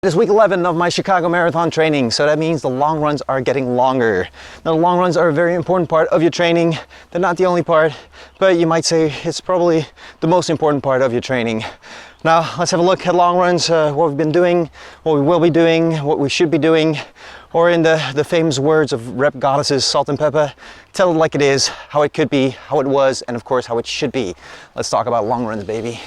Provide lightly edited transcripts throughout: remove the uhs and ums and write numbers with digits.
It is week 11 of my Chicago Marathon training, so that means the long runs are getting longer. Now, the long runs are a very important part of your training. They're not the only part, but you might say it's probably the most important part of your training. Now, let's have a look at long runs, what we've been doing, what we will be doing, what we should be doing, or in the famous words of rep goddesses Salt and Pepper, tell it like it is, how it could be, how it was, and of course how it should be. Let's talk about long runs, baby.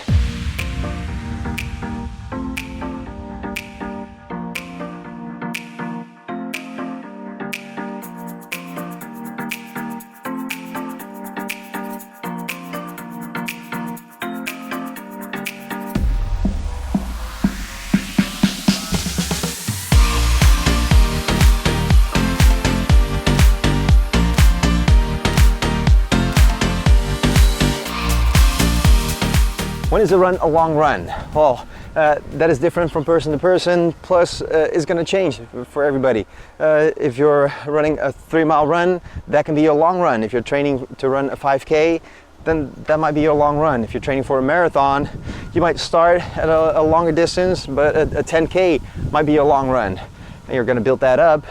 When is a run a long run? Well, that is different from person to person, plus it's going to change for everybody. If you're running a 3-mile run, that can be your long run. If you're training to run a 5K, then that might be your long run. If you're training for a marathon, you might start at a longer distance, but a 10K might be your long run. And you're going to build that up,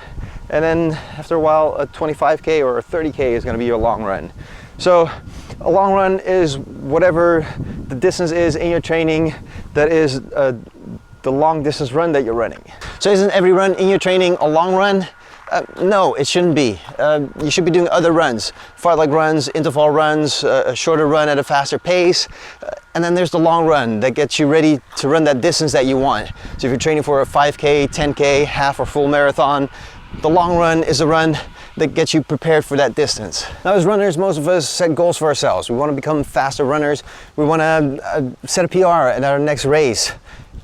and then after a while, a 25K or a 30K is going to be your long run. So a long run is whatever the distance is in your training that is the long distance run that you're running. So isn't every run in your training a long run? No, it shouldn't be. You should be doing other runs, fartlek runs, interval runs, a shorter run at a faster pace, and then there's the long run that gets you ready to run that distance that you want. So if you're training for a 5K, 10K, half or full marathon, the long run is a run that gets you prepared for that distance. Now, as runners, most of us set goals for ourselves. We want to become faster runners. We want to set a PR at our next race.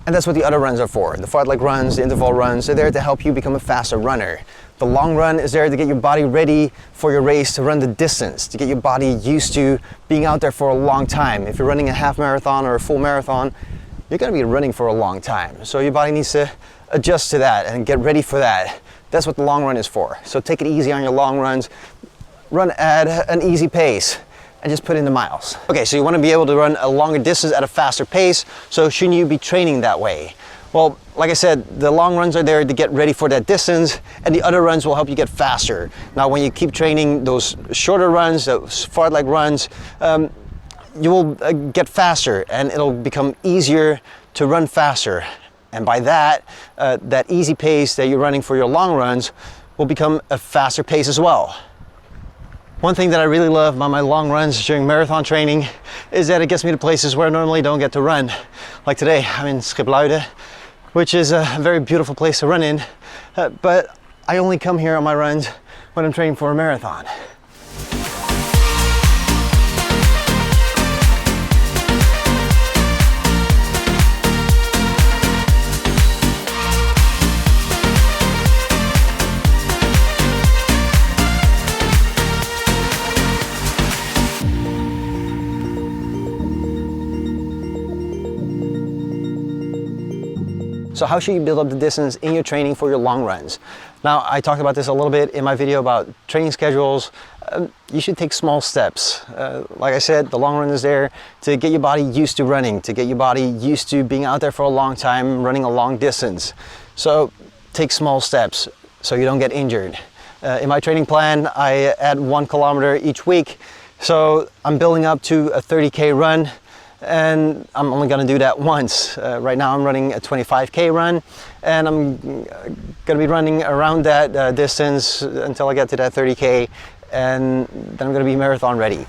And that's what the other runs are for. The fartlek runs, the interval runs, they're there to help you become a faster runner. The long run is there to get your body ready for your race, to run the distance, to get your body used to being out there for a long time. If you're running a half marathon or a full marathon, you're going to be running for a long time. So your body needs to adjust to that and get ready for that. That's what the long run is for. So take it easy on your long runs. Run at an easy pace and just put in the miles. Okay, so you want to be able to run a longer distance at a faster pace. So shouldn't you be training that way? Well, like I said, the long runs are there to get ready for that distance, and the other runs will help you get faster. Now, when you keep training those shorter runs, those fartlek runs, you will get faster, and it'll become easier to run faster. And by that, that easy pace that you're running for your long runs will become a faster pace as well. One thing that I really love about my long runs during marathon training is that it gets me to places where I normally don't get to run. Like today, I'm in Schipluiden, which is a very beautiful place to run in, but I only come here on my runs when I'm training for a marathon. So how should you build up the distance in your training for your long runs? Now, I talked about this a little bit in my video about training schedules. You should take small steps. Like I said, the long run is there to get your body used to running, to get your body used to being out there for a long time, running a long distance. So take small steps so you don't get injured. In my training plan, I add 1 kilometer each week. So I'm building up to a 30K run, and I'm only going to do that once. Right now I'm running a 25K run, and I'm going to be running around that distance until I get to that 30K, and then I'm going to be marathon ready.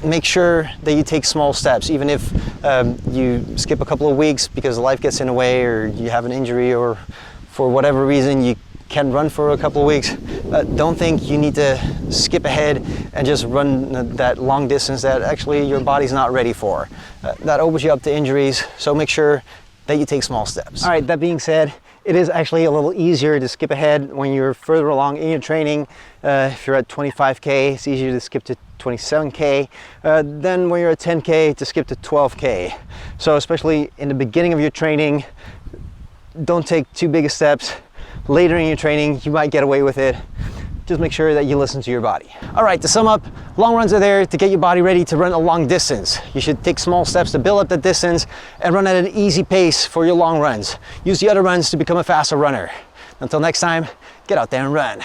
Make sure that you take small steps, even if you skip a couple of weeks because life gets in the way, or you have an injury, or for whatever reason you can't run for a couple of weeks. Don't think you need to skip ahead and just run that long distance that actually your body's not ready for. That opens you up to injuries, so make sure that you take small steps. All right, that being said, it is actually a little easier to skip ahead when you're further along in your training. If you're at 25K, it's easier to skip to 27K. Then when you're at 10K, to skip to 12K. So especially in the beginning of your training, don't take too big of steps. Later in your training, you might get away with it. just make sure that you listen to your body. All right, to sum up, long runs are there to get your body ready to run a long distance. You should take small steps to build up that distance and run at an easy pace for your long runs. Use the other runs to become a faster runner. Until next time, get out there and run.